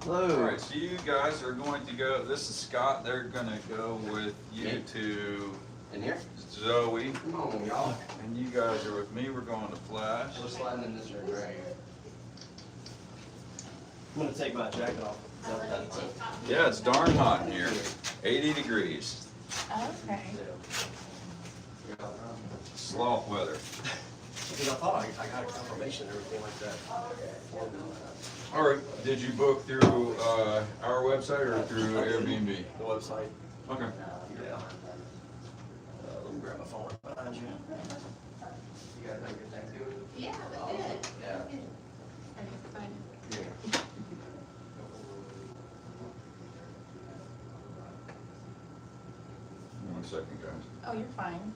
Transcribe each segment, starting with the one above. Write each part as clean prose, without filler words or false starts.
Hello. Alright, so you guys are going to go, this is Scott, they're gonna go with you to In here? Zoe, Come on, y'all. and you guys are with me, we're going to Flash. We're sliding in this room right here. I'm gonna take my jacket off. Yeah, it's darn hot in here, 80 degrees, Okay. sloth weather. Because I thought I got a confirmation and everything like that. Alright, did you book through our website or through Airbnb? The website. Okay. Yeah. Let me grab my phone right behind you. You guys have a good Thanksgiving? Yeah, but good. Yeah. Are you excited? Yeah. One second, guys. Oh, you're fine.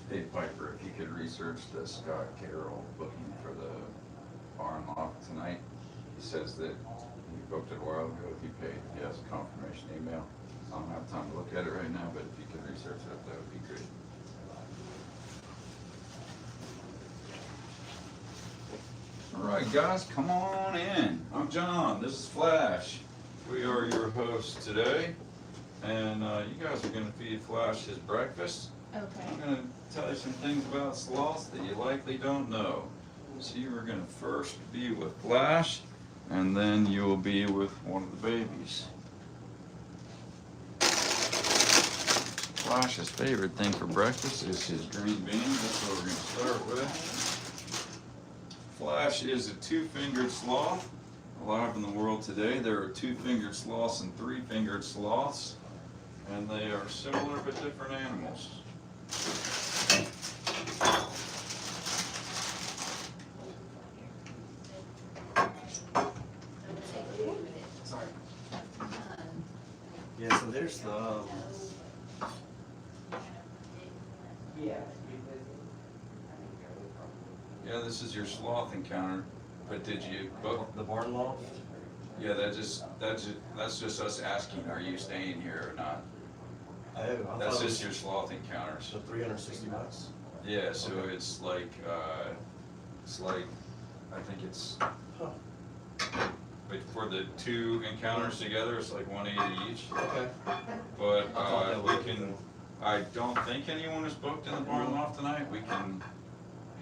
Hey Piper, if you could research the Scott Carroll booking for the barn loft tonight. He says that he booked it a while ago, he paid, he has a confirmation email. I don't have time to look at it right now, but if you could research that would be great. Alright guys, come on in. I'm John, this is Flash. We are your hosts today, and you guys are going to feed Flash his breakfast. Okay. I'm going to tell you some things about sloths that you likely don't know. So you are going to first be with Flash, and then you will be with one of the babies. Flash's favorite thing for breakfast is his green beans. That's what we're going to start with. Flash is a two-fingered sloth. Alive in the world today, there are two-fingered sloths and three-fingered sloths, and they are similar but different animals. Sorry. Yeah, so there's the. Yeah, this is your sloth encounter, but did you book? The barn loft. Yeah, that's just us asking, are you staying here or not? Oh, I That's thought it just was your sloth encounters. so $360. Yeah, so Okay. it's like I think it's, Huh. but for the two encounters together, it's like 180 each. Okay. But I thought that was we can, I don't think anyone is booked in the barn loft tonight. We can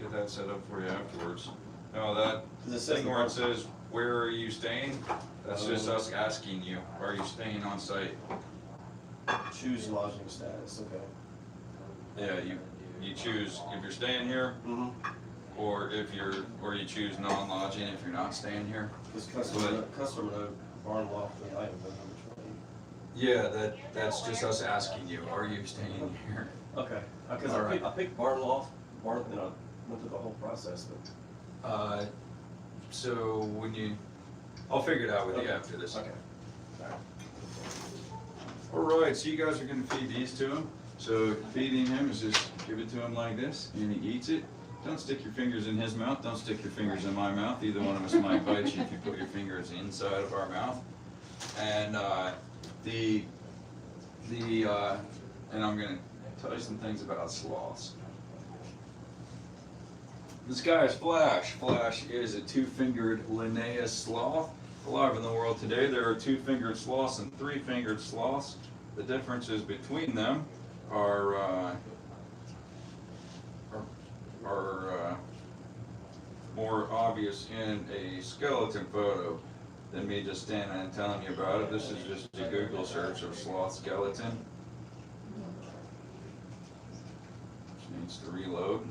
get that set up for you afterwards. No, that Does it say thing the where it barn- says, where are you staying? That's just us asking you, are you staying on site? Choose lodging status. Okay. Yeah, you choose if you're staying here, Mm-hmm. or you choose non-lodging if you're not staying here. This customer note, barn loft and item number 20. Yeah, that's just us asking you, are you staying here? Okay. Because Alright. I picked barn loft, went through the whole process, but. So I'll figure it out with you after this. Okay. Alright, so you guys are gonna feed these to him. So feeding him is just give it to him like this, and he eats it. Don't stick your fingers in his mouth, don't stick your fingers in my mouth. Either one of us might bite you if you put your fingers inside of our mouth. And and I'm gonna tell you some things about sloths. This guy is Flash. Flash is a two-fingered Linnaeus sloth. Alive in the world today, there are two-fingered sloths and three-fingered sloths. The differences between them are more obvious in a skeleton photo than me just standing and telling you about it. This is just a Google search of sloth skeleton. Which needs to reload.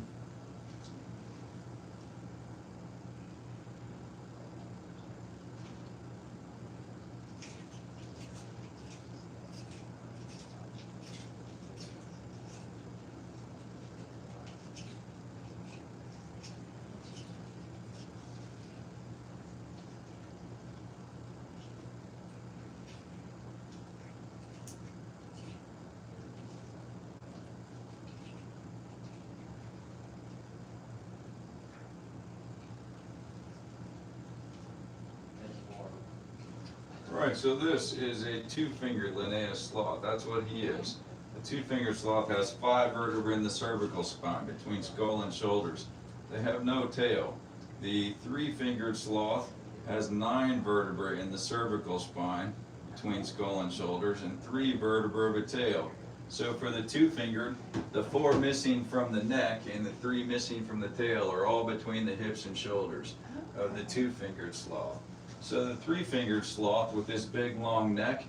Alright, so this is a two-fingered Linnaeus sloth. That's what he is. The two-fingered sloth has 5 vertebrae in the cervical spine between skull and shoulders. They have no tail. The three-fingered sloth has 9 vertebrae in the cervical spine between skull and shoulders and 3 vertebrae of a tail. So for the two-fingered, the 4 missing from the neck and the 3 missing from the tail are all between the hips and shoulders of the two-fingered sloth. So the three-fingered sloth with this big long neck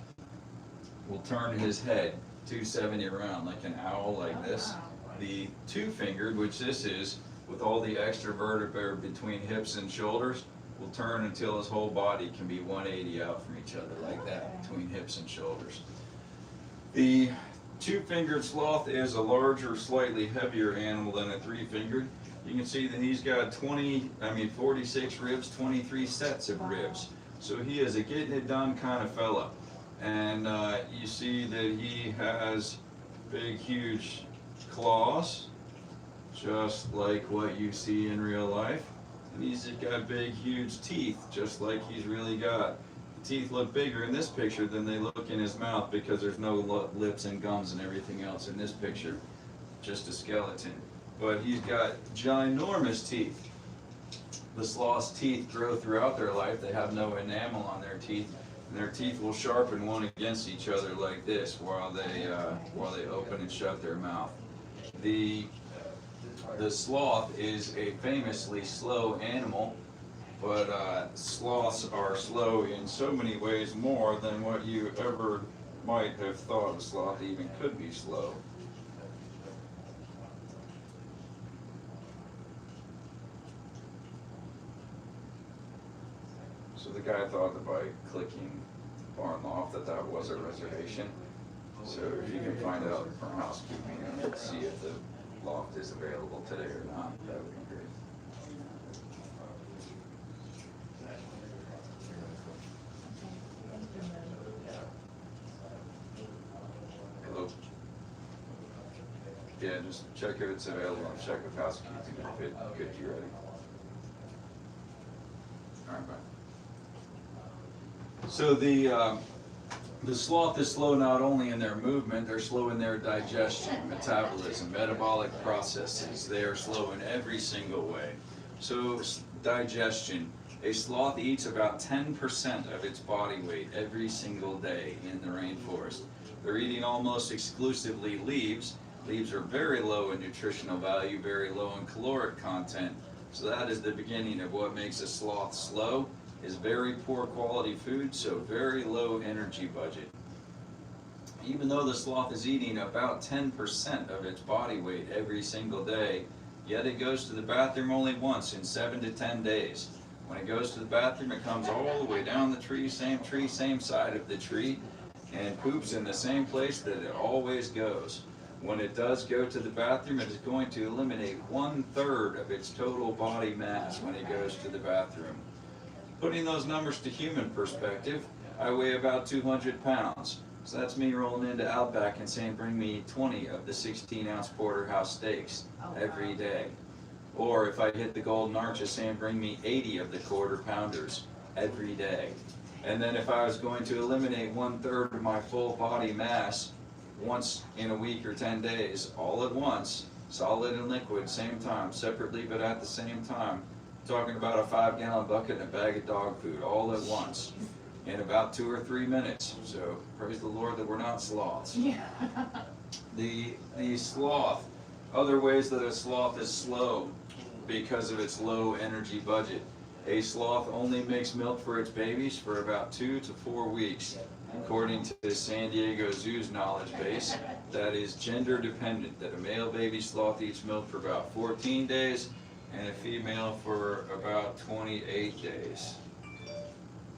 will turn his head 270 around like an owl like this. The two-fingered, which this is, with all the extra vertebrae between hips and shoulders, will turn until his whole body can be 180 out from each other like that between hips and shoulders. The two-fingered sloth is a larger, slightly heavier animal than a three-fingered. You can see that he's got 46 ribs, 23 sets of ribs. So he is a getting it done kind of fella. And you see that he has big, huge claws, just like what you see in real life. And he's got big, huge teeth, just like he's really got. The teeth look bigger in this picture than they look in his mouth because there's no lips and gums and everything else in this picture, just a skeleton. But he's got ginormous teeth. The sloth's teeth grow throughout their life. They have no enamel on their teeth, and their teeth will sharpen one against each other like this while they open and shut their mouth. The sloth is a famously slow animal, but sloths are slow in so many ways more than what you ever might have thought a sloth even could be slow. So the guy thought that by clicking barn loft that was a reservation. So if you can find out from housekeeping and see if the loft is available today or not, that would be great. Hello? Yeah, just check if it's available and check with housekeeping if it could be ready. Alright, bye. So the sloth is slow not only in their movement, they're slow in their digestion, metabolism, metabolic processes. They are slow in every single way. So digestion, a sloth eats about 10% of its body weight every single day in the rainforest. They're eating almost exclusively leaves. Leaves are very low in nutritional value, very low in caloric content. So that is the beginning of what makes a sloth slow. Is very poor quality food, so very low energy budget. Even though the sloth is eating about 10% of its body weight every single day, yet it goes to the bathroom only once in 7 to 10 days. When it goes to the bathroom, it comes all the way down the tree, same side of the tree, and poops in the same place that it always goes. When it does go to the bathroom, it is going to eliminate 1/3 of its total body mass when it goes to the bathroom. Putting those numbers to human perspective, I weigh about 200 pounds. So that's me rolling into Outback and saying, bring me 20 of the 16-ounce porterhouse steaks every day. Or if I hit the Golden Arches, saying, bring me 80 of the quarter pounders every day. And then if I was going to eliminate 1/3 of my full body mass once in a week or 10 days, all at once, solid and liquid, same time, separately but at the same time, talking about a 5-gallon bucket and a bag of dog food all at once in about 2 or 3 minutes. So praise the Lord that we're not sloths. Yeah. The sloth, other ways that a sloth is slow because of its low energy budget. A sloth only makes milk for its babies for about 2 to 4 weeks. According to the San Diego Zoo's knowledge base, that is gender dependent, that a male baby sloth eats milk for about 14 days and a female for about 28 days.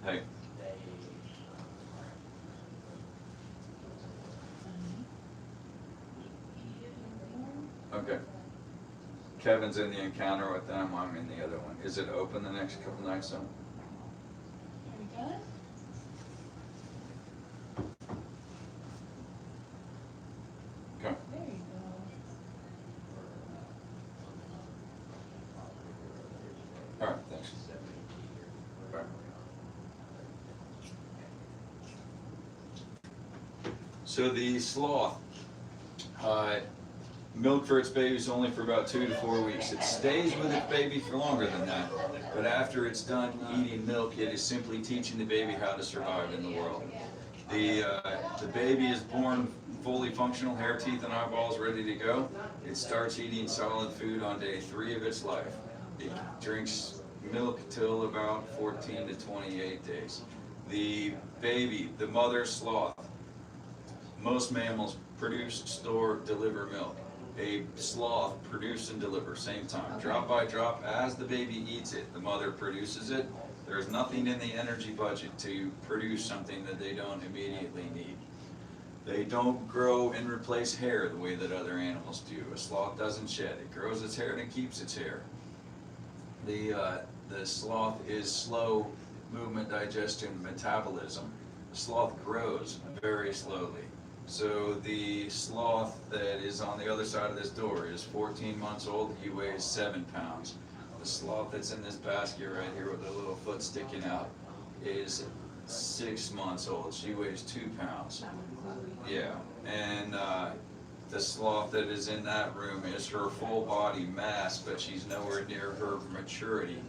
Hey. Okay. Kevin's in the encounter with them, I'm in the other one. Is it open the next couple nights though? Are we done? Okay. There you Alright, thanks. Bye. So the sloth, milk for its baby is only for about 2 to 4 weeks. It stays with its baby for longer than that, but after it's done eating milk, it is simply teaching the baby how to survive in the world. The baby is born fully functional, hair, teeth, and eyeballs ready to go. It starts eating solid food on day 3 of its life. It drinks milk till about 14 to 28 days. The baby, the mother sloth, most mammals produce, store, deliver milk. A sloth produce and deliver same time, drop by drop. As the baby eats it, the mother produces it. There's nothing in the energy budget to produce something that they don't immediately need. They don't grow and replace hair the way that other animals do. A sloth doesn't shed. It grows its hair and it keeps its hair. The sloth is slow movement, digestion, metabolism. The sloth grows very slowly. So the sloth that is on the other side of this door is 14 months old. He weighs 7 pounds. The sloth that's in this basket right here with the little foot sticking out is 6 months old. She weighs 2 pounds. Yeah, and the sloth that is in that room is her full body mass, but she's nowhere near her maturity.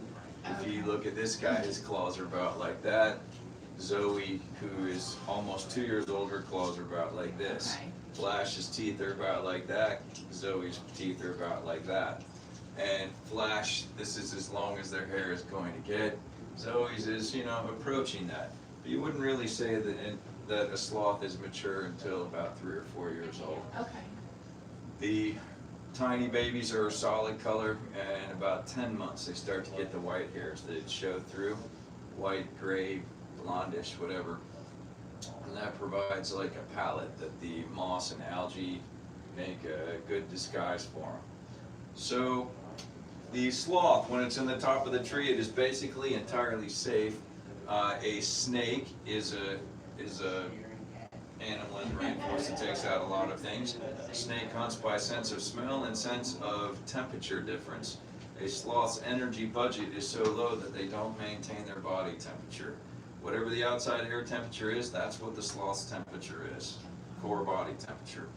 If you look at this guy, his claws are about like that. Zoe, who is almost 2 years old, her claws are about like this. Flash's teeth are about like that. Zoe's teeth are about like that. And Flash, this is as long as their hair is going to get. Zoe's is, approaching that. But you wouldn't really say that a sloth is mature until about 3 or 4 years old. Okay. The tiny babies are a solid color, and about 10 months they start to get the white hairs that show through. White, gray, blondish, whatever. And that provides like a palette that the moss and algae make a good disguise for them. So the sloth, when it's in the top of the tree, it is basically entirely safe. A snake is a animal in the rainforest that takes out a lot of things. A snake hunts by sense of smell and sense of temperature difference. A sloth's energy budget is so low that they don't maintain their body temperature. Whatever the outside air temperature is, that's what the sloth's temperature is, core body temperature.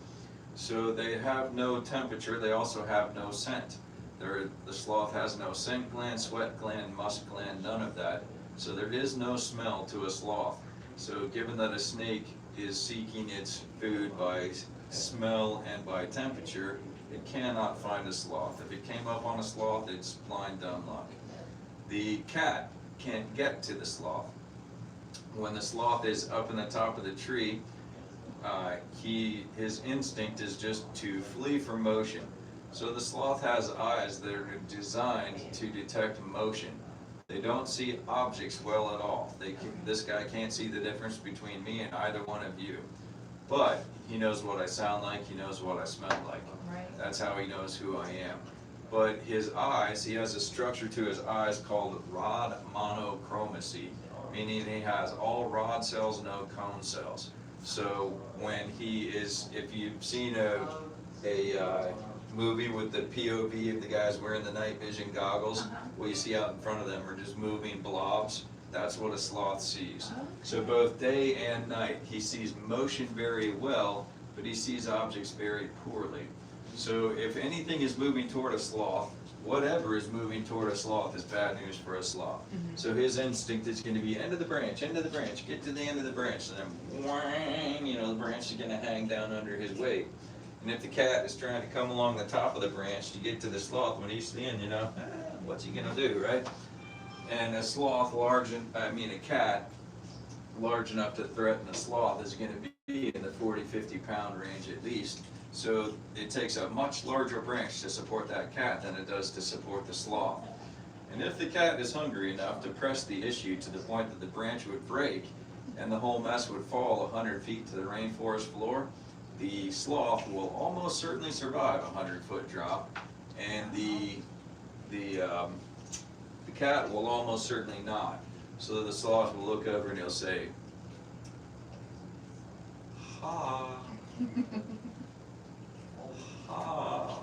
So they have no temperature, they also have no scent. The sloth has no scent gland, sweat gland, musk gland, none of that. So there is no smell to a sloth. So given that a snake is seeking its food by smell and by temperature, it cannot find a sloth. If it came up on a sloth, it's blind dumb luck. The cat can't get to the sloth. When the sloth is up in the top of the tree, his instinct is just to flee from motion. So the sloth has eyes that are designed to detect motion. They don't see objects well at all. This guy can't see the difference between me and either one of you. But he knows what I sound like, he knows what I smell like. Right. That's how he knows who I am. But his eyes, he has a structure to his eyes called rod monochromacy, meaning he has all rod cells, no cone cells. So when he is, if you've seen a movie with the POV of the guys wearing the night vision goggles, what you see out in front of them are just moving blobs. That's what a sloth sees. So both day and night, he sees motion very well, but he sees objects very poorly. So if anything is moving toward a sloth, whatever is moving toward a sloth is bad news for a sloth. So his instinct is going to be end of the branch, get to the end of the branch, and then whang, the branch is going to hang down under his weight. And if the cat is trying to come along the top of the branch to get to the sloth when he's thin, what's he going to do, right? And a sloth a cat large enough to threaten a sloth is going to be in the 40, 50 pound range at least. So it takes a much larger branch to support that cat than it does to support the sloth. And if the cat is hungry enough to press the issue to the point that the branch would break and the whole mess would fall 100 feet to the rainforest floor, the sloth will almost certainly survive a 100-foot drop, and the cat will almost certainly not. So the sloth will look over and he'll say, "Ha." Ah,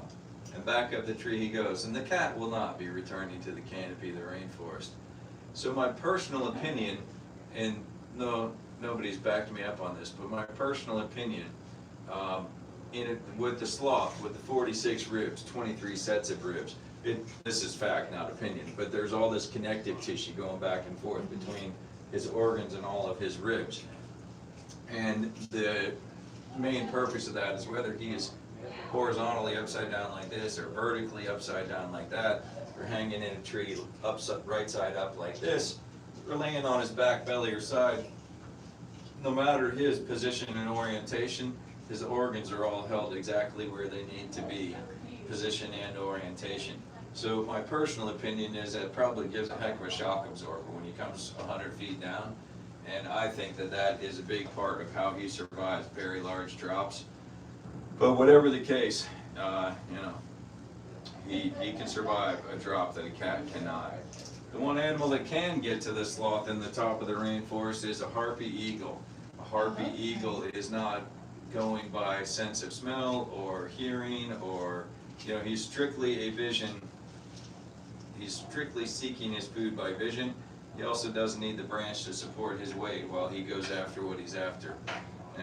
and back up the tree he goes. And the cat will not be returning to the canopy of the rainforest. So my personal opinion, and no nobody's backed me up on this, but my personal opinion, with the sloth, with the 46 ribs, 23 sets of ribs, this is fact, not opinion, but there's all this connective tissue going back and forth between his organs and all of his ribs. And the main purpose of that is whether he is horizontally upside down like this, or vertically upside down like that, or hanging in a tree right side up like this, or laying on his back, belly, or side. No matter his position and orientation, his organs are all held exactly where they need to be, position and orientation. So my personal opinion is that it probably gives a heck of a shock absorber when he comes 100 feet down, and I think that that is a big part of how he survives very large drops. But whatever the case, you know, he can survive a drop that a cat cannot. The one animal that can get to the sloth in the top of the rainforest is a harpy eagle. A harpy eagle is not going by sense of smell or hearing, or, you know, he's strictly a vision. He's strictly seeking his food by vision. He also doesn't need the branch to support his weight while he goes after what he's after.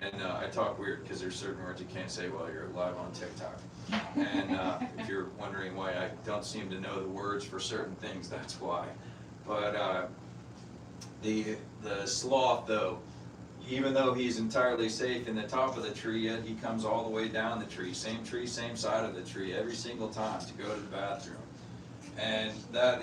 And I talk weird because there's certain words you can't say while you're live on TikTok. And if you're wondering why I don't seem to know the words for certain things, that's why. But the sloth, though, even though he's entirely safe in the top of the tree, yet he comes all the way down the tree, same side of the tree, every single time to go to the bathroom. And that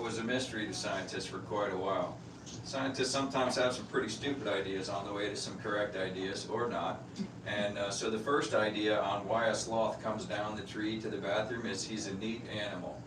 was a mystery to scientists for quite a while. Scientists sometimes have some pretty stupid ideas on the way to some correct ideas, or not. And so the first idea on why a sloth comes down the tree to the bathroom is he's a neat animal.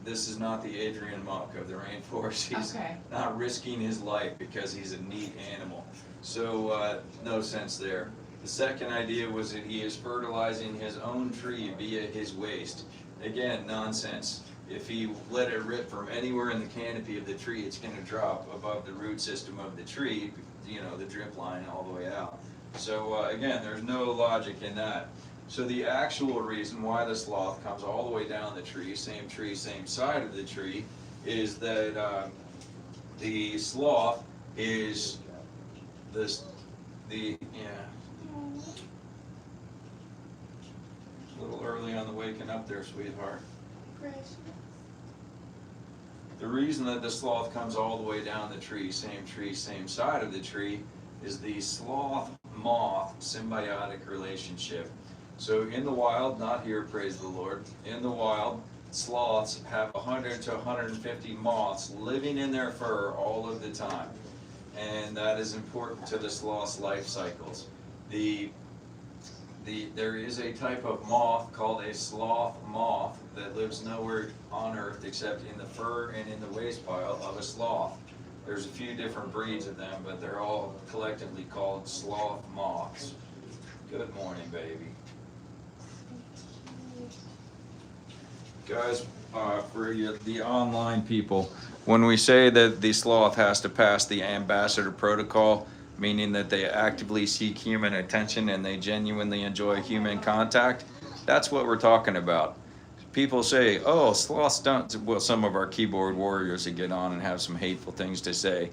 This is not the Adrian Monk of the rainforest. He's not risking his life because he's a neat animal. So no sense there. The second idea was that he is fertilizing his own tree via his waste. Again, nonsense. If he let it rip from anywhere in the canopy of the tree, it's going to drop above the root system of the tree, you know, the drip line all the way out. So again, there's no logic in that. So the actual reason why the sloth comes all the way down the tree, same side of the tree, is that the sloth is a little early on the waking up there, sweetheart. The reason that the sloth comes all the way down the tree, same side of the tree, is the sloth-moth symbiotic relationship. So in the wild, not here, praise the Lord, in the wild, sloths have 100 to 150 moths living in their fur all of the time. And that is important to the sloth's life cycles. There is a type of moth called a sloth moth that lives nowhere on Earth except in the fur and in the waste pile of a sloth. There's a few different breeds of them, but they're all collectively called sloth moths. Good morning, baby. Guys, for the online people, when we say that the sloth has to pass the ambassador protocol, meaning that they actively seek human attention and they genuinely enjoy human contact, that's what we're talking about. People say, oh, sloths don't, well, some of our keyboard warriors that get on and have some hateful things to say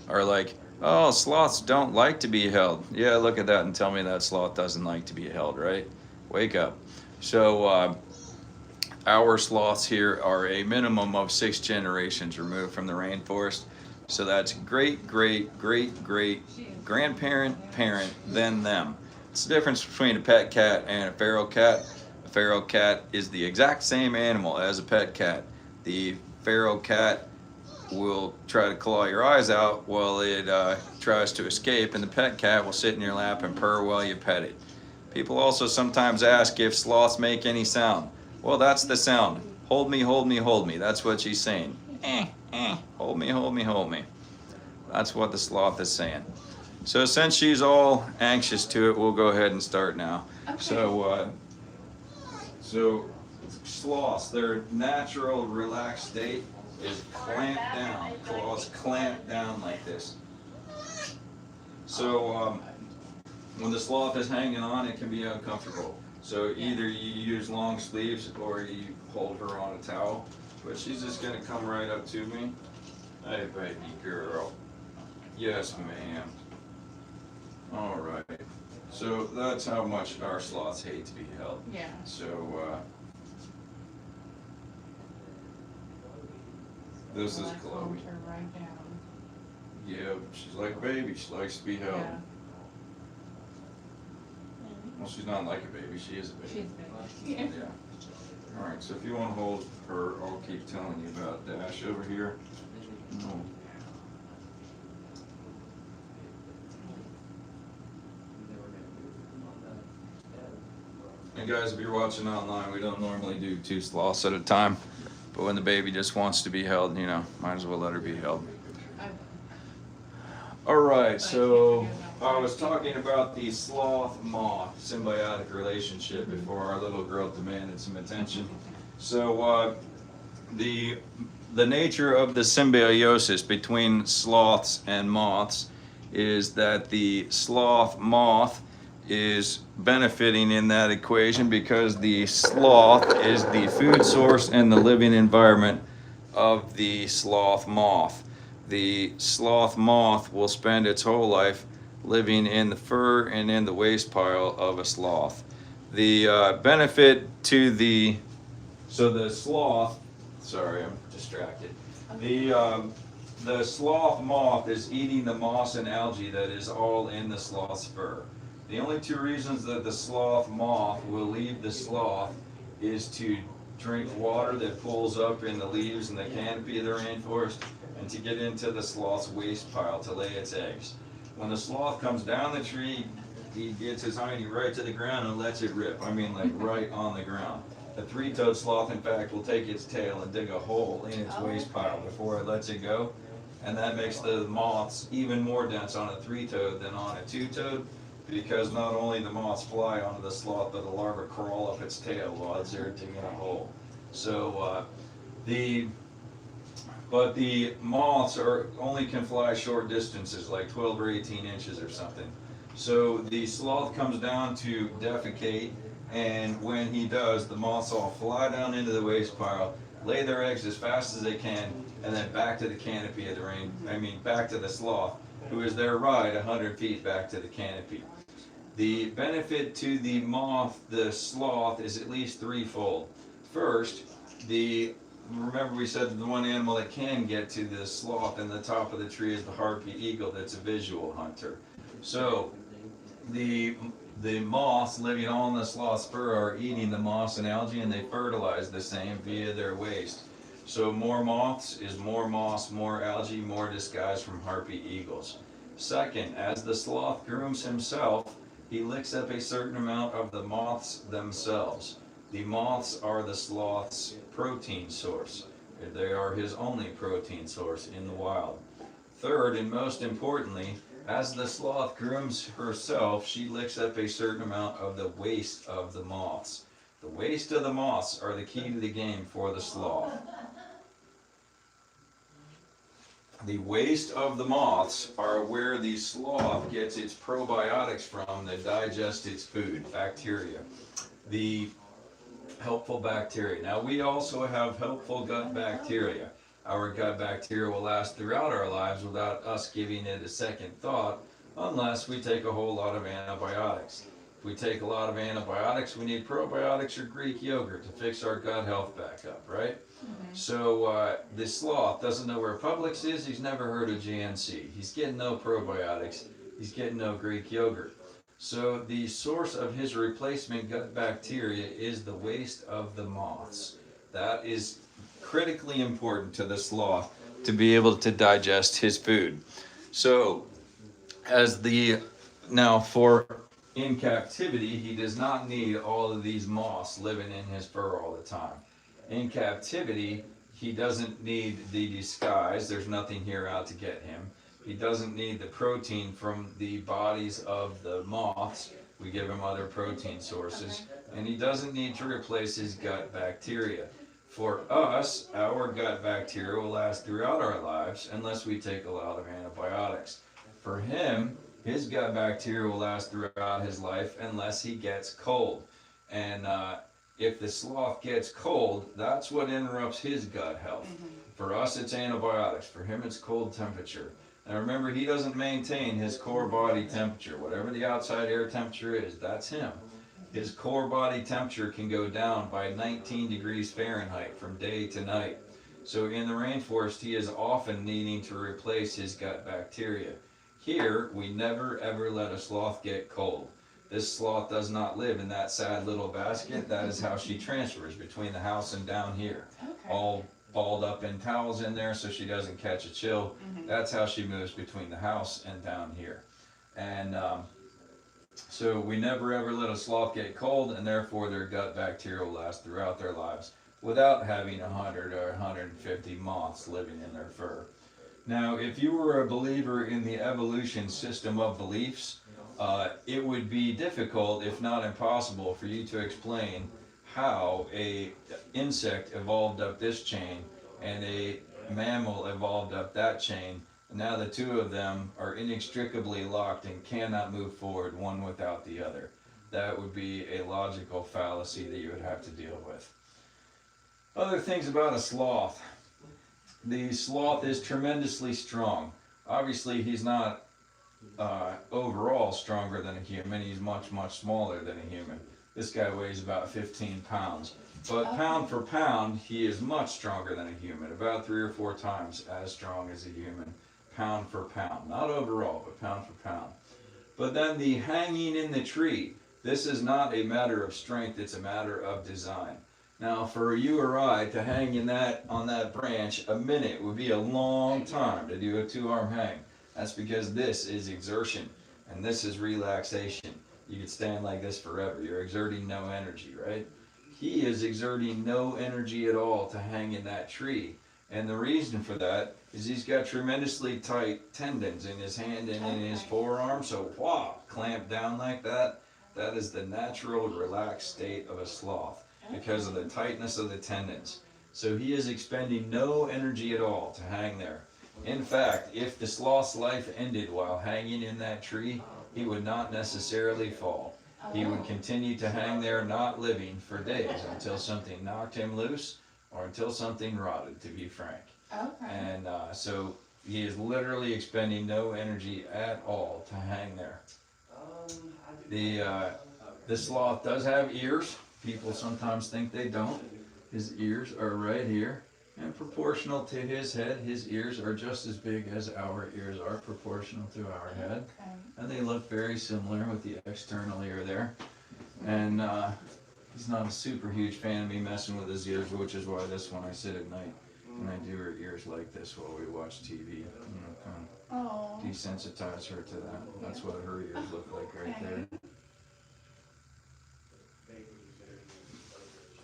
are like, oh, sloths don't like to be held. Yeah, look at that and tell me that sloth doesn't like to be held, right? Wake up. So our sloths here are a minimum of 6 generations removed from the rainforest. So that's great grandparent, parent, then them. It's the difference between a pet cat and a feral cat. A feral cat is the exact same animal as a pet cat. The feral cat will try to claw your eyes out while it tries to escape, and the pet cat will sit in your lap and purr while you pet it. People also sometimes ask if sloths make any sound. Well, that's the sound. Hold me, hold me, hold me. That's what she's saying. Hold me, hold me, hold me. That's what the sloth is saying. So since she's all anxious to it, we'll go ahead and start now. Okay. So sloths, their natural relaxed state is clamped down, claws clamped down like this. So when the sloth is hanging on, it can be uncomfortable. So either you use long sleeves or you hold her on a towel. But she's just gonna come right up to me. Hey, baby girl. Yes, ma'am. All right. So that's how much our sloths hate to be held. Yeah. So, this is Well, I Chloe. calmed her right down. Yeah, she's like a baby. She likes to be held. Yeah. Well, she's not like a baby. She is a baby. She's big. Yeah. Yeah. All right. So if you want to hold her, I'll keep telling you about Dash over here. No. And guys, if you're watching online, we don't normally do 2 sloths at a time. But when the baby just wants to be held, you know, might as well let her be held. All right, so I was talking about the sloth-moth symbiotic relationship before our little girl demanded some attention. So the nature of the symbiosis between sloths and moths is that the sloth moth is benefiting in that equation because the sloth is the food source and the living environment of the sloth moth. The sloth moth will spend its whole life living in the fur and in the waste pile of a sloth. The benefit to the sloth, sorry, I'm distracted. The sloth moth is eating the moss and algae that is all in the sloth's fur. The only 2 reasons that the sloth moth will leave the sloth is to drink water that pulls up in the leaves and the canopy of the rainforest, and to get into the sloth's waste pile to lay its eggs. When the sloth comes down the tree, he gets his hiney right to the ground and lets it rip. I mean, like right on the ground. The 3-toed sloth, in fact, will take its tail and dig a hole in its waste pile before it lets it go. And that makes the moths even more dense on a 3-toed than on a 2-toed, because not only the moths fly onto the sloth, but the larvae crawl up its tail while it's there digging a hole. So but the moths only can fly short distances, like 12 or 18 inches or something. So the sloth comes down to defecate, and when he does, the moths all fly down into the waste pile, lay their eggs as fast as they can, and then back to the canopy of the back to the sloth, who is there right 100 feet back to the canopy. The benefit to the moth, the sloth, is at least 3-fold. First, remember we said the one animal that can get to the sloth in the top of the tree is the harpy eagle, that's a visual hunter. So the moths living on the sloth's fur are eating the moss and algae, and they fertilize the same via their waste. So more moths is more moss, more algae, more disguise from harpy eagles. Second, as the sloth grooms himself, he licks up a certain amount of the moths themselves. The moths are the sloth's protein source. They are his only protein source in the wild. Third, and most importantly, as the sloth grooms herself, she licks up a certain amount of the waste of the moths. The waste of the moths are the key to the game for the sloth. The waste of the moths are where the sloth gets its probiotics from that digest its food, bacteria. The helpful bacteria. Now, we also have helpful gut bacteria. Our gut bacteria will last throughout our lives without us giving it a second thought, unless we take a whole lot of antibiotics. If we take a lot of antibiotics, we need probiotics or Greek yogurt to fix our gut health back up, right? Mm-hmm. So the sloth doesn't know where Publix is. He's never heard of GNC. He's getting no probiotics. He's getting no Greek yogurt. So the source of his replacement gut bacteria is the waste of the moths. That is critically important to the sloth to be able to digest his food. So in captivity, he does not need all of these moths living in his fur all the time. In captivity, he doesn't need the disguise. There's nothing here out to get him. He doesn't need the protein from the bodies of the moths. We give him other protein sources. And he doesn't need to replace his gut bacteria. For us, our gut bacteria will last throughout our lives unless we take a lot of antibiotics. For him, his gut bacteria will last throughout his life unless he gets cold. And if the sloth gets cold, that's what interrupts his gut health. For us, it's antibiotics. For him, it's cold temperature. Now remember, he doesn't maintain his core body temperature. Whatever the outside air temperature is, that's him. His core body temperature can go down by 19 degrees Fahrenheit from day to night. So in the rainforest, he is often needing to replace his gut bacteria. Here, we never ever let a sloth get cold. This sloth does not live in that sad little basket. That is how she transfers between the house and down here. Okay. All balled up in towels in there so she doesn't catch a chill. That's how she moves between the house and down here. And so we never ever let a sloth get cold, and therefore their gut bacteria will last throughout their lives without having 100 or 150 moths living in their fur. Now, if you were a believer in the evolution system of beliefs, it would be difficult, if not impossible, for you to explain how a insect evolved up this chain and a mammal evolved up that chain. Now the two of them are inextricably locked and cannot move forward one without the other. That would be a logical fallacy that you would have to deal with. Other things about a sloth. The sloth is tremendously strong. Obviously, he's not overall stronger than a human. He's much, much smaller than a human. This guy weighs about 15 pounds. But pound for pound, he is much stronger than a human. About 3 or 4 times as strong as a human. Pound for pound. Not overall, but pound for pound. But then the hanging in the tree. This is not a matter of strength, it's a matter of design. Now, for you or I to hang in on that branch, a minute would be a long time to do a 2-arm hang. That's because this is exertion, and this is relaxation. You could stand like this forever. You're exerting no energy, right? He is exerting no energy at all to hang in that tree. And the reason for that is he's got tremendously tight tendons in his hand and in his forearm. So, clamped down like that. That is the natural relaxed state of a sloth because of the tightness of the tendons. So he is expending no energy at all to hang there. In fact, if the sloth's life ended while hanging in that tree, he would not necessarily fall. He would continue to hang there, not living, for days until something knocked him loose or until something rotted, to be frank. Okay. And so he is literally expending no energy at all to hang there. The sloth does have ears. People sometimes think they don't. His ears are right here. And proportional to his head, his ears are just as big as our ears are proportional to our head. Okay. And they look very similar with the external ear there. And he's not a super huge fan of me messing with his ears, which is why this one I sit at night and I do her ears like this while we watch TV. You know, kind Oh. of desensitize her to that. That's what her ears look like right there.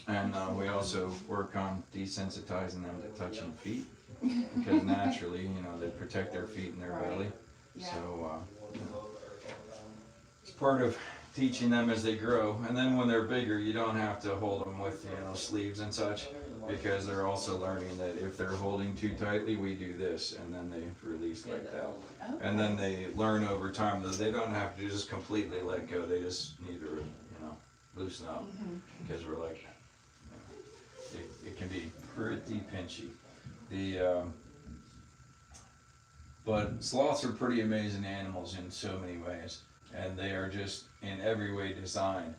And we also work on desensitizing them to touching feet, because naturally, you know, they protect their feet and their belly. Yeah. So it's part of teaching them as they grow. And then when they're bigger, you don't have to hold them with, you know, sleeves and such, because they're also learning that if they're holding too tightly, we do this, and then they release like that. Okay. And then they learn over time that they don't have to just completely let go. They just need to, you know, loosen up, because we're like, it can be pretty pinchy. But sloths are pretty amazing animals in so many ways, and they are just in every way designed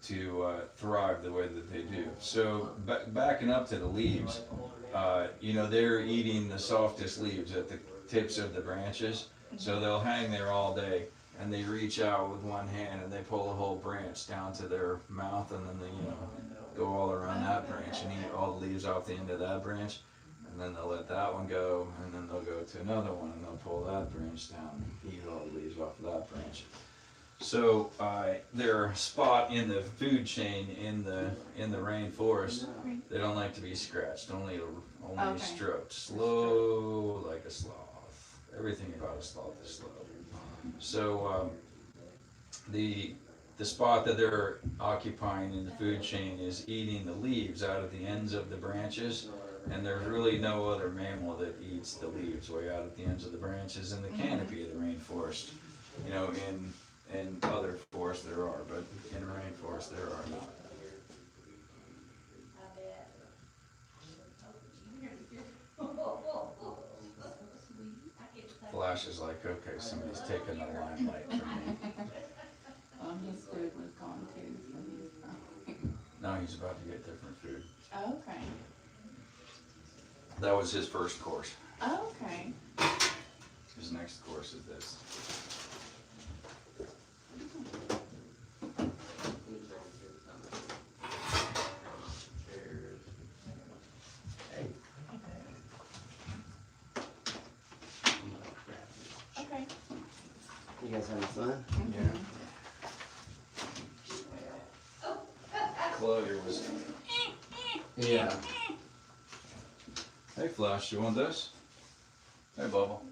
to thrive the way that they do. So backing up to the leaves, you know, they're eating the softest leaves at the tips of the branches, so they'll hang there all day, and they reach out with one hand and they pull a whole branch down to their mouth, and then they, you know, go all around that branch and eat all the leaves off the end of that branch, and then they'll let that one go, and then they'll go to another one and they'll pull that branch down and eat all the leaves off of that branch. So their spot in the food chain in the rainforest, they don't like to be scratched, only stroked, slow like a sloth. Everything about a sloth is slow. So the spot that they're occupying in the food chain is eating the leaves out of the ends of the branches, and there's really no other mammal that eats the leaves way out at the ends of the branches in the canopy of the rainforest. You know, in other forests there are, but in a rainforest there are not. Flash is like, okay, somebody's taking the limelight from me. His food was gone too, so he's fine. Now he's about to get different food. Okay. That was his first course. Okay. His next course is this. Cheers. Hey. Okay. You guys having fun? Yeah. Chloe was. Yeah. Hey Flash, you want this? Hey Bubble.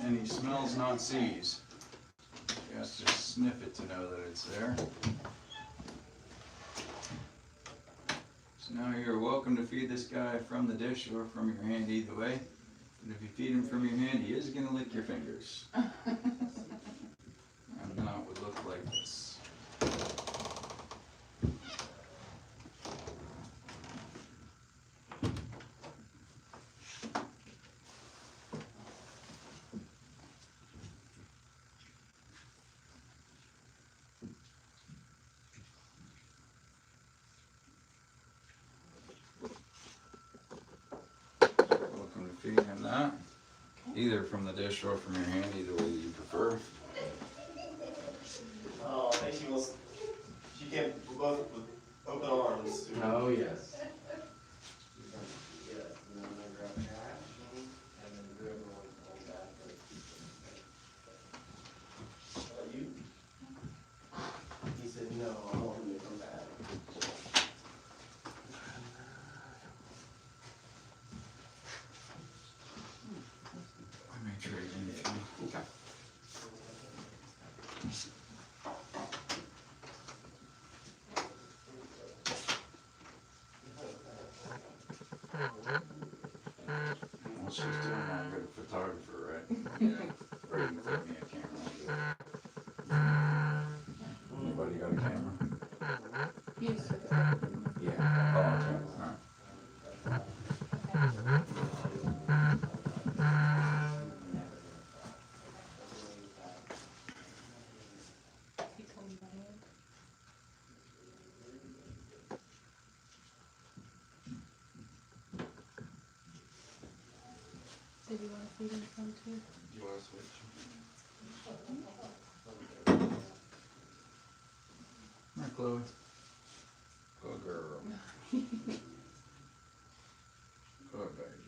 And he smells, not sees. He has to sniff it to know that it's there. So now you're welcome to feed this guy from the dish or from your hand, either way. And if you feed him from your hand, he is going to lick your fingers. And now it would look like this. Welcome to feed him that. Either from the dish or from your hand, either way you prefer. Oh, thank you. She came both with open arms. Oh, yes. Yes, and then I'm gonna grab cash, and then whoever wants to hold that. How about you? He said, no, I want him to come back. I may trade in if you. Okay. Well, she's doing that good photographer, right? Yeah. Right in front of me, a camera. Anybody got a camera? Yes. Yeah. Oh, okay. Alright. He told me about it. Did you want to feed him some too? Do you wanna switch? Come here, Chloe. Good girl. Good baby.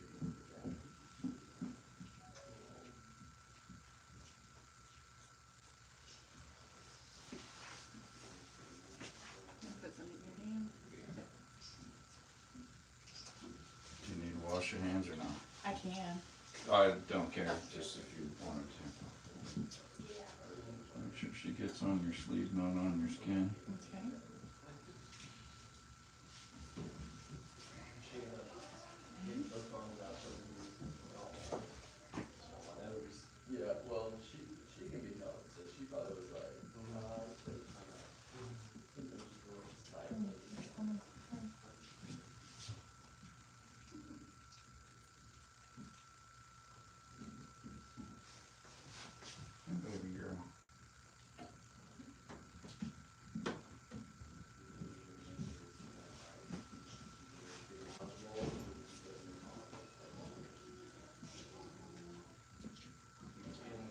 Put some in your hand. Do you need to wash your hands or not? I can. I don't care, just if you wanted to. Make sure she gets on your sleeve, not on your skin. Okay. Yeah, well, she can be helped, so she thought it was like, Hey, baby girl.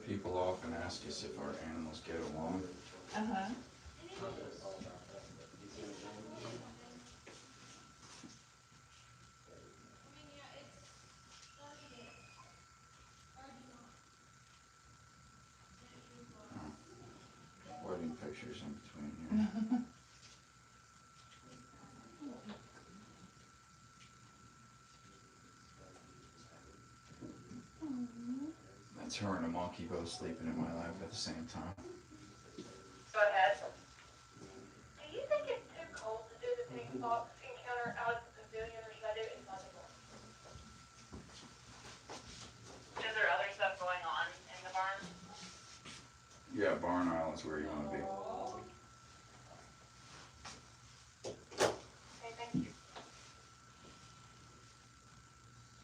People often ask us if our animals get along. Uh-huh. Wedding pictures in between here. That's her and a monkey both sleeping in my lap at the same time. Go ahead. Do you think it's too cold to do the pink fox encounter out at the pavilion, or should I do it inside the barn? Is there other stuff going on in the barn? Yeah, barn aisle is where you want to be. Okay, thank you.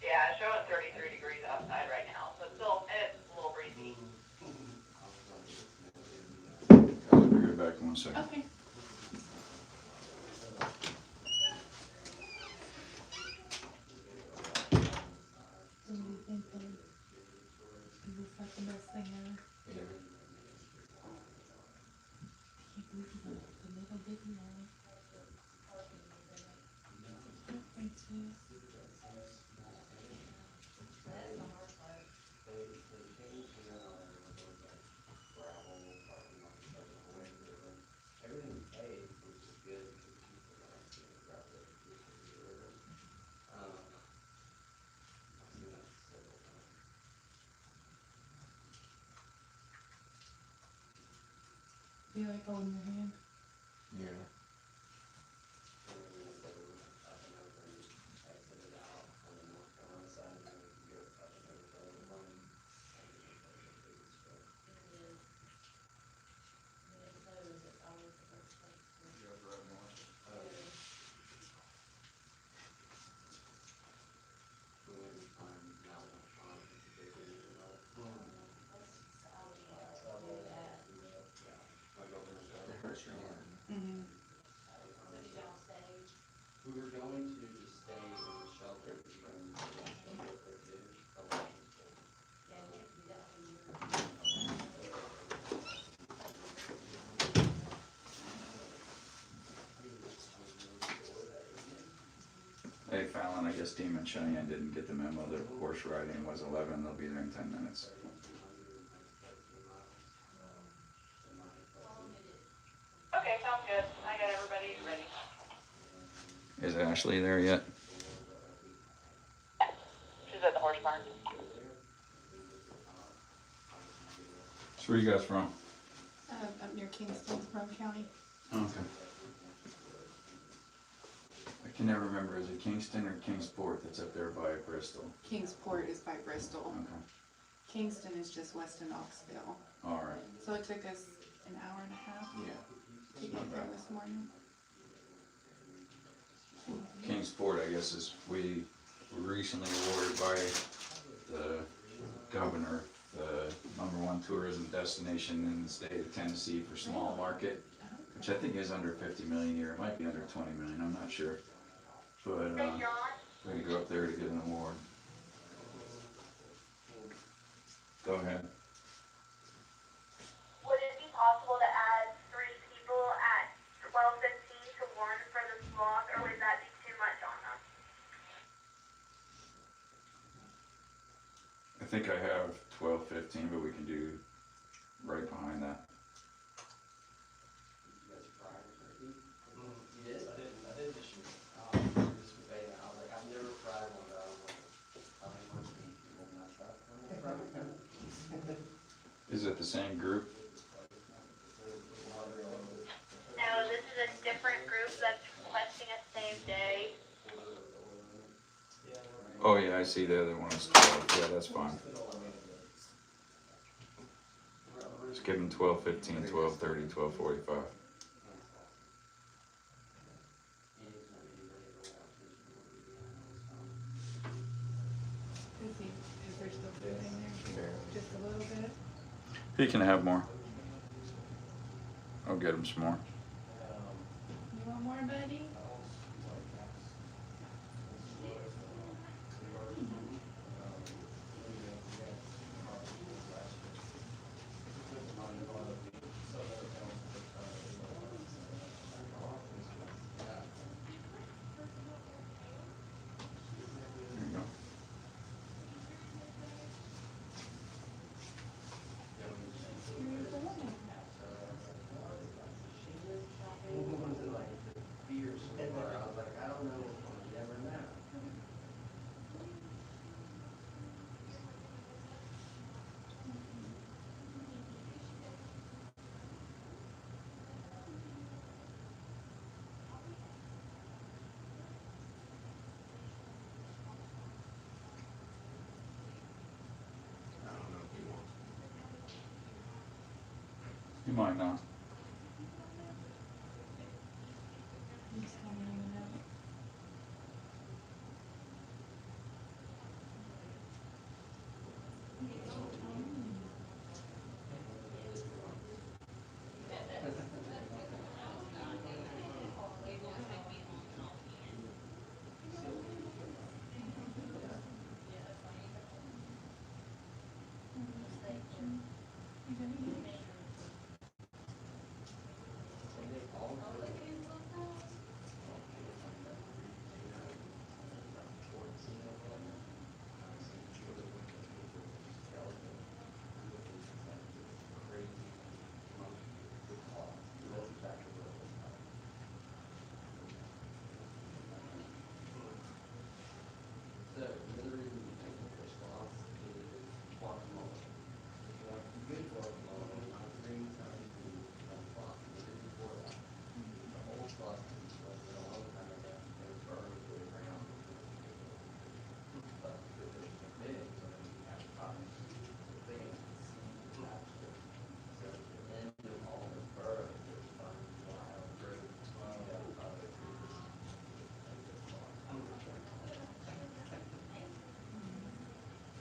Yeah, it's showing 33 degrees outside right be like holding your hand. Yeah. It hurts your hand. Mm-hmm. We were going to just stay in the shelter and watch them real quick too. Hey Fallon, I guess Team and Cheyenne didn't get the memo that horse riding was 11, they'll be there in 10 minutes. Okay, sounds good. I got everybody ready. Is Ashley there yet? She's at the horse barn. So where you guys from? Up near Kingston, Roane County. Okay. I can never remember, is it Kingston or Kingsport that's up there by Bristol? Kingsport is by Bristol. Okay, Kingston is just west of Knoxville. alright, So it took us an hour and a half yeah. to get there this morning. Kingsport, I guess, is, we were recently awarded by the governor, the #1 tourism destination in the state of Tennessee for small market, which I think is under 50 million a year, it might be under 20 million, I'm not sure. But, Hey, John. we go up there to get an award. Go ahead. Would it be possible to add 3 people at 12:15 to warn for the sloth, or would that be too much on them? I think I have 12:15, but we can do right behind that. You guys fried or turkey? You did? I did this year. Just for bacon. I was like, I've never fried one, but I was like, I'll make one for you. And I tried. Is it the same group? No, this is a different group that's requesting a same day. Oh yeah, I see the other one is 12, yeah, that's fine. Just give them 12:15, 12:30, 12:45. Is there still food in there? Just a little bit? He can have more. I'll get him some more. You want more, buddy? There you go. Beers. I was like, I don't know, you never know. I don't know if you want. You might not. Just hanging out.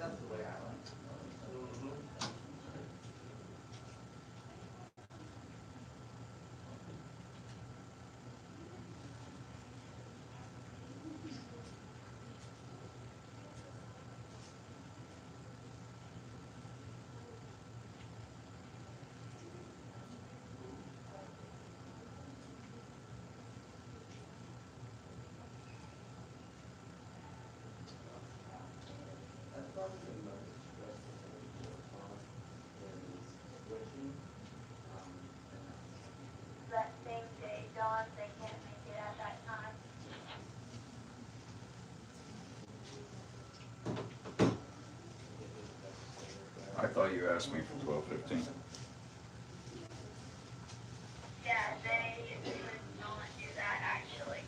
That's the way I like it. That's probably the most stressful thing for Thomas is switching. That same day, Dawn, they can't make it at that time. I thought you asked me for 12:15. Yeah, they would not do that actually.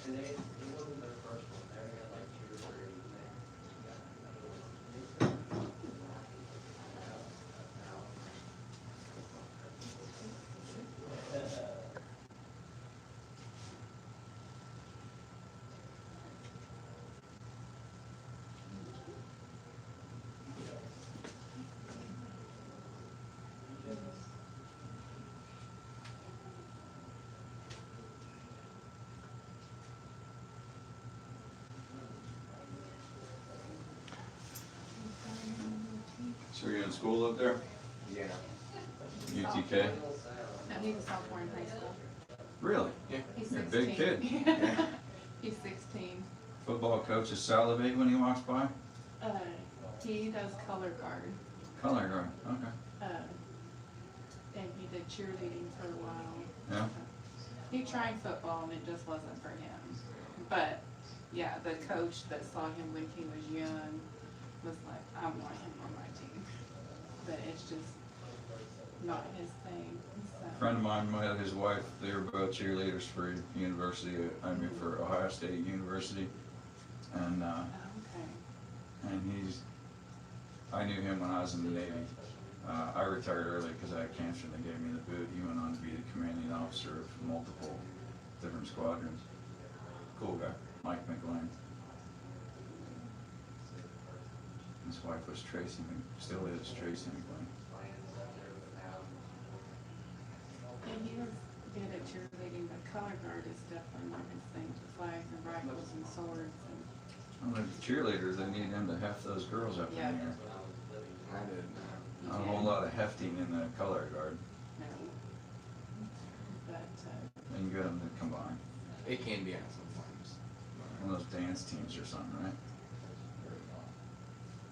And it wasn't their first one, they already had like 2 or 3, and they got another one. So you're in school up there? Yeah. UTK? No, he's a sophomore in high school. Really? He's You're a 16. big kid. He's 16. Football coaches salivate when he walks by? He does color guard. Color guard, okay. And he did cheerleading for a while. Yeah. He tried football and it just wasn't for him. But, yeah, the coach that saw him when he was young was like, I want him on my team. But it's just not his thing, so. A friend of mine met his wife, they were both cheerleaders for for Ohio State University. And, Oh, okay. and I knew him when I was in the Navy. I retired early because I had cancer and they gave me the boot. He went on to be the commanding officer of multiple different squadrons. Cool guy, Mike McLean. His wife was Tracy, still is Tracy McLean. And he was good at cheerleading, but color guard is definitely not his thing, flags and rifles and swords and. Well, the cheerleaders, they need him to heft those girls up in the Yeah. air. I didn't. Not a whole lot of hefting in the color guard. No. But, They can get them to combine. It can be on sometimes. One of those dance teams or something, right?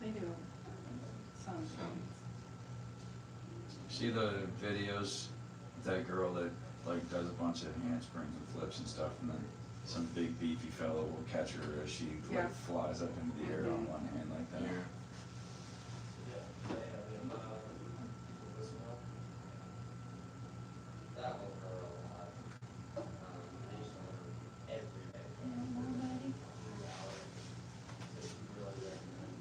they do some things. See the videos, that girl that like does a bunch of handsprings and flips and stuff, and then some big beefy fellow will catch her as she Yeah. like flies up into the air on one hand like that. That will hurt a lot. I used to order every day. So she really recommends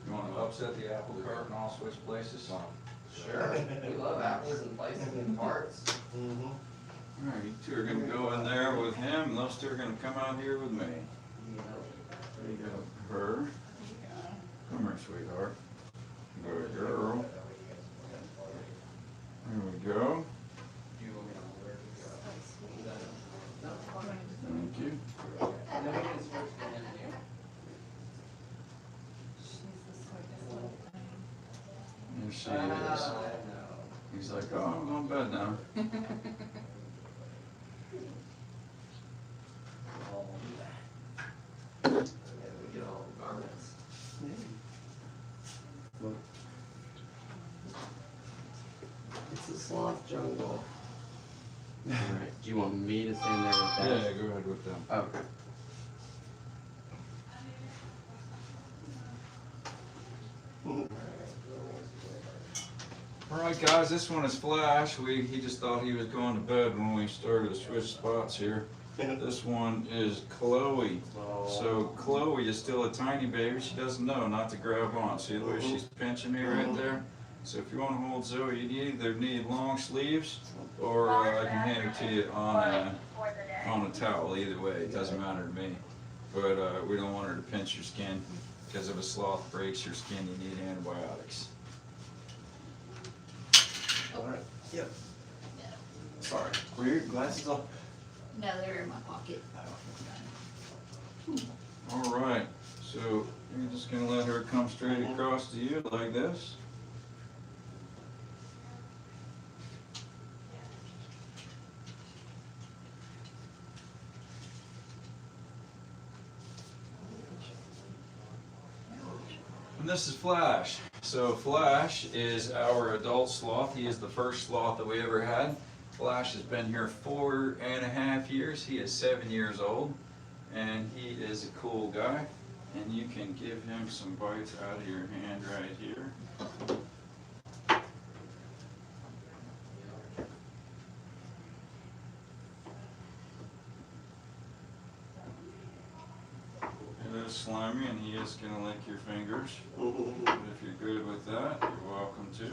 You want to upset the apple cart and all switch places? Sure, we love apples and places and carts. Alright, you two are gonna go in there with him, and those two are gonna come out here with me. There you go. Her. Come here, sweetheart. Good girl. There we go. Do you want me to order? Thank you. And then we can switch to him too. She's the sweetest little thing. There she I is. know. He's like, oh, I'm going to bed now. All that. Yeah, we get all the garments. It's a sloth jungle. Alright, do you want me to stand there with that? Yeah, go ahead with them. Okay. Alright guys, this one is Flash. He just thought he was going to bed when we started to switch spots here. This one is Chloe. So Chloe is still a tiny baby. She doesn't know not to grab on. See the way she's pinching me right there? So if you want to hold Zoe, you either need long sleeves or I can hand it to you on a towel. Either way, it doesn't matter to me. But we don't want her to pinch your skin because if a sloth breaks your skin, you need antibiotics. Alright, yep. No, Sorry. Were your glasses on? no, they're in my pocket. All right, so you're just gonna let her come straight across to you like this. And this is Flash. So Flash is our adult sloth. He is the first sloth that we ever had. Flash has been here 4.5 years. He is 7 years old, and he is a cool guy. And you can give him some bites out of your hand right here. It is slimy, and he is going to lick your fingers. But if you're good with that, you're welcome to.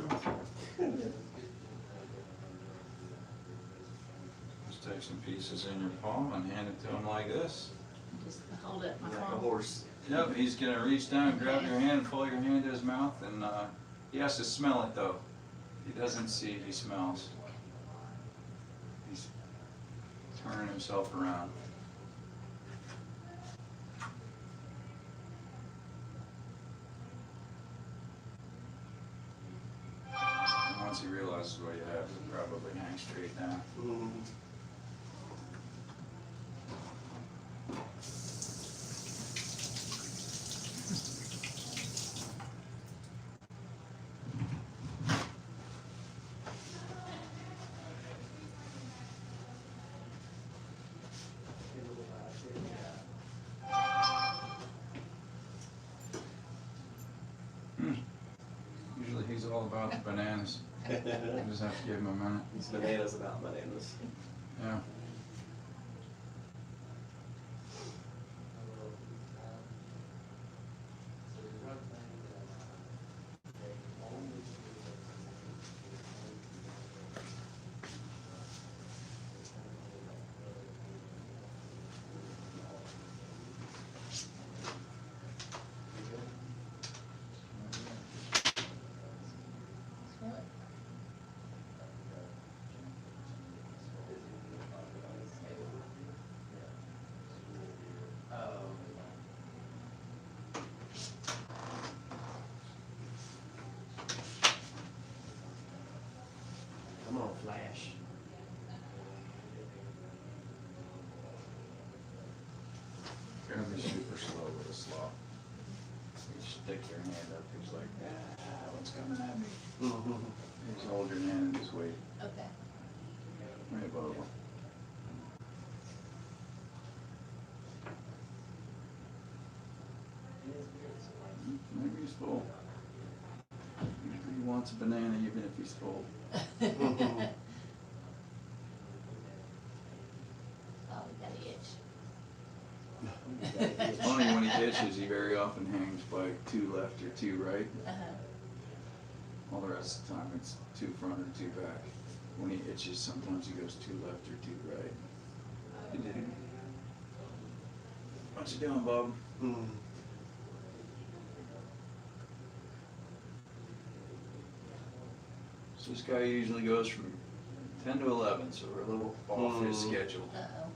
Just take some pieces in your palm and hand it to him like this. Just hold up my Like a phone. horse. Yep, he's going to reach down, grab your hand, and pull your hand to his mouth, and he has to smell it though. He doesn't see, he smells. He's turning himself around. And once he realizes what you have, he'll probably hang straight down. Usually he's all about the bananas. I just have to give him a minute. These bananas about bananas. Yeah. Smell it. Come on, Flash. You're gonna be super slow with a sloth. You stick your hand up, he's like, what's coming at me? Just hold your hand and just wait. Okay. Right above him. Maybe he's full. Maybe he wants a banana even if he's full. Oh, we got an itch. It's funny when he itches, he very often hangs by 2 left or 2 right. All the rest of the time it's 2 front or 2 back. When he itches, sometimes he goes 2 left or 2 right. What you doing, Bob? So this guy usually goes from 10 to 11, so we're a little off his schedule. Uh-oh.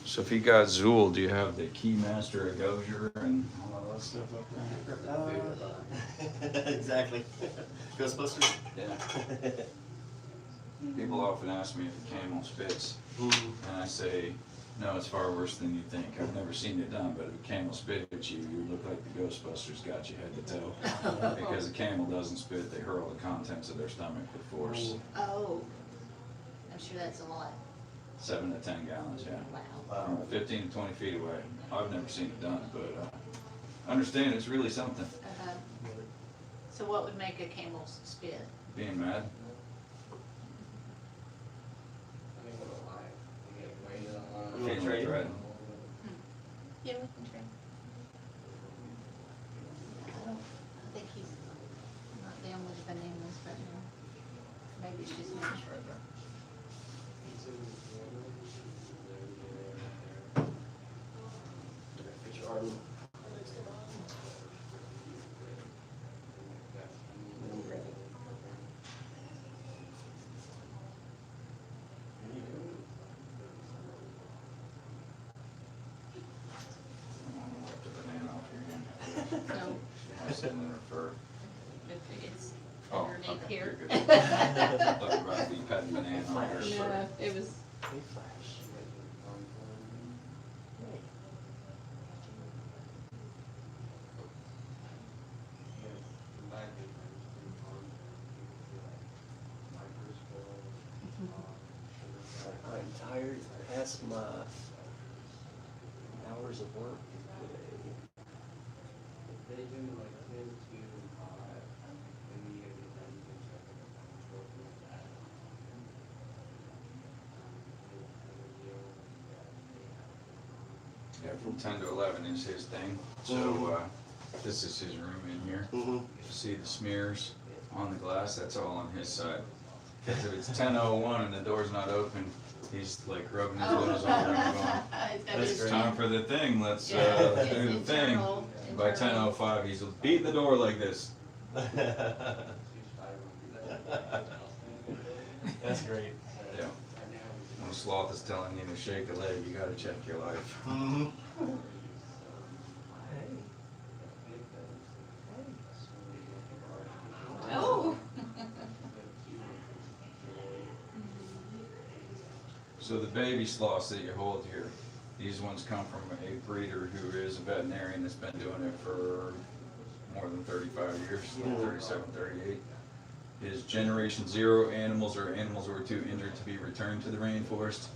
So if you got Zool, do you have the Keymaster Gosier and all lot of stuff up there. Exactly. Ghostbusters? Yeah. People often ask me if a camel spits, Mm. and I say, no, it's far worse than you think. I've never seen it done, but if a camel spit at you, you look like the Ghostbusters got you head to toe. Because a camel doesn't spit, they hurl the contents of their stomach with force. Oh, I'm sure that's a lot. 7 to 10 gallons, yeah. Wow. From 15 to 20 feet away. I've never seen it done, but I understand it's really something. Uh-huh. So what would make a camel spit? Being mad. Feeling threatened. Yeah, we can try. I think he's not down with bananas right now. Maybe it's just me. Put your arm. Wipe the banana off your hand. So Have some in her fur. it's Oh, underneath okay, here. good, good. I thought you were about to be petting banana on her fur. No, it was, Hey, Flash. I'm tired past my hours of work today. They do like 10 to 5, and then you gotta get done, you can check it. Yeah, from 10 to 11 is his thing. So this is his room in here. Mm-hmm. You see the smears on the glass, that's all on his side. Because if it's 10:01 and the door's not open, he's like rubbing his nose all around going, That's it's time for the thing, let's do the thing. Internal. By 10:05, he's beating the door like this. That's great. Yeah. When Sloth is telling you to shake a leg, you gotta check your life. Mm-hmm. Oh. So the baby sloths that you hold here, these ones come from a breeder who is a veterinarian that's been doing it for more than 35 years, 37, 38. His generation 0 animals are animals who are too injured to be returned to the rainforest.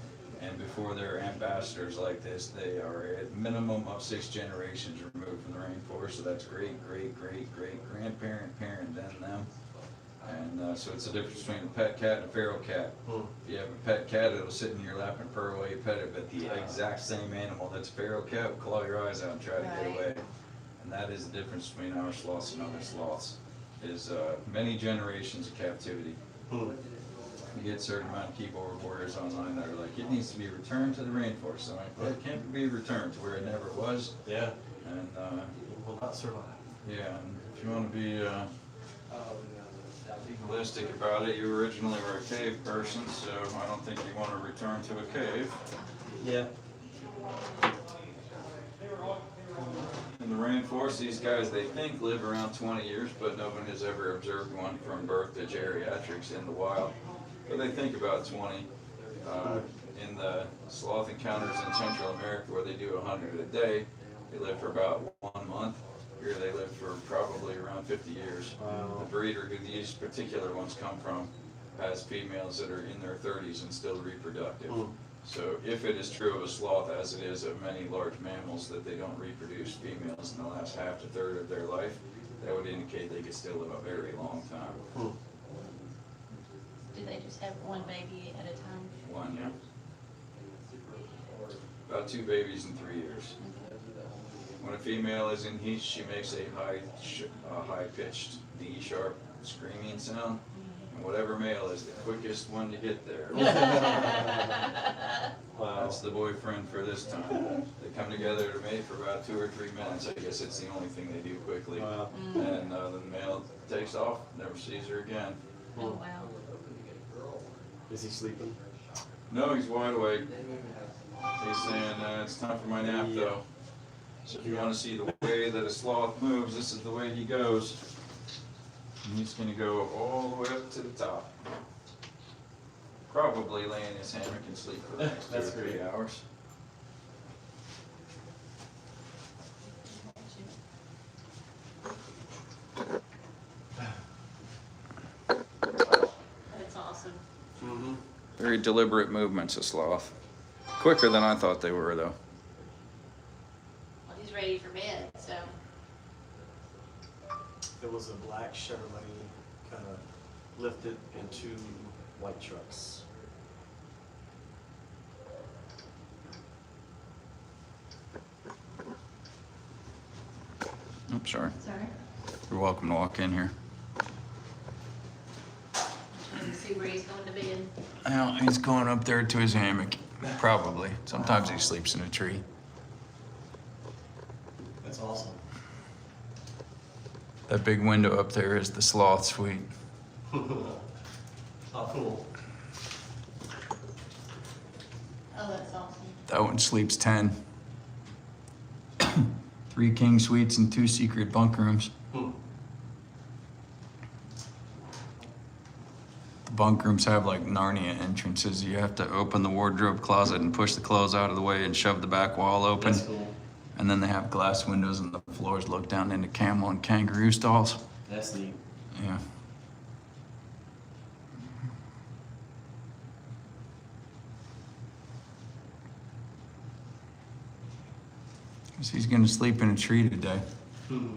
And before they're ambassadors like this, they are at minimum of 6 generations removed from the rainforest. So that's great, great, great, great grandparent, parent, then them. And so it's the difference between a pet cat and a feral cat. If you have a pet cat, it'll sit in your lap and purr while you pet it, but the exact same animal that's a feral cat will claw your eyes out and try to get Right. away. And that is the difference between our sloths and other sloths, is many generations of captivity. You get a certain amount of keyboard warriors online that are like, it needs to be returned to the rainforest. I'm like, well, it can't be returned to where it never was. Yeah. And It will not survive. yeah, and if you want to be realistic about it, you originally were a cave person, so I don't think you want to return to a cave. Yeah. In the rainforest, these guys, they think, live around 20 years, but no one has ever observed one from birth to geriatrics in the wild. But they think about 20. In the sloth encounters in Central America, where they do 100 a day, they live for about 1 month. Here they live for probably around 50 years. Wow. The breeder who these particular ones come from has females that are in their 30s and still reproductive. So if it is true of a sloth, as it is of many large mammals, that they don't reproduce females in the last half to third of their life, that would indicate they could still live a very long time. Do they just have one baby at a time? One, yeah. About 2 babies in 3 years. When a female is in heat, she makes a high-pitched, D-sharp screaming sound. And whatever male is the quickest one to get there, Wow. that's the boyfriend for this time. They come together to mate for about 2 or 3 minutes. I guess it's the only thing they do quickly. Wow. And the male takes off, never sees her again. Oh, wow. Is he sleeping? No, he's wide awake. He's saying, it's time for my nap though. So if you want to see the way way that a sloth moves. This is the way he goes. And he's gonna go all the way up to the top. Probably lay in his hammock and sleep for the next 2 or That's 3 great. hours. That's awesome. Mm-hmm. Very deliberate movements, a sloth. Quicker than I thought they were, though. Well, he's ready for bed, so. It was a black Chevrolet, kind of lifted in 2 white trucks. I'm sorry. Sorry. You're welcome to walk in here. Trying to see where he's going to bed. Well, he's going up there to his hammock. Probably. Sometimes he sleeps in a tree. That's awesome. That big window up there is the sloth suite. Oh, cool. Oh, that's awesome. That one sleeps 10. 3 king suites and 2 secret bunk rooms. Hmm. The bunk rooms have like Narnia entrances. You have to open the wardrobe closet and push the clothes out of the way and shove the back wall open. That's cool. And then they have glass windows and the floors look down into camel and kangaroo stalls. That's neat. Yeah. Because he's gonna sleep in a tree today. Hmm.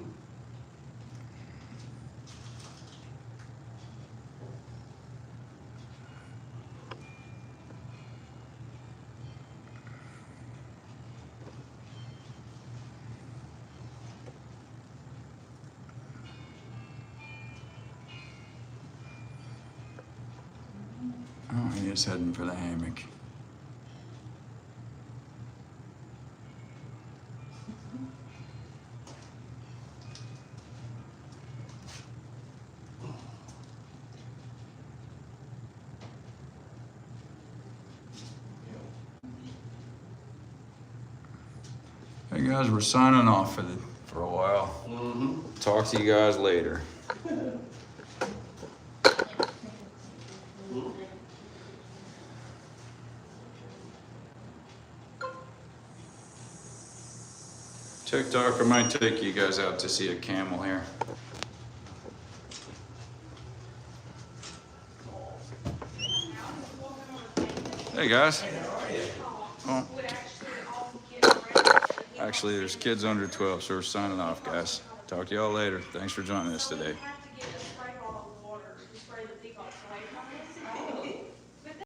Oh, he is heading for the hammock. Hey guys, we're signing off for a while. Mm-hmm. Talk to you guys later. TikTok, I might take you guys out to see a camel here. Hey guys. Oh. Actually, there's kids under 12, so we're signing off, guys. Talk to y'all later. Thanks for joining us today. Have to get a spray bottle of water to spray the peacocks away from it.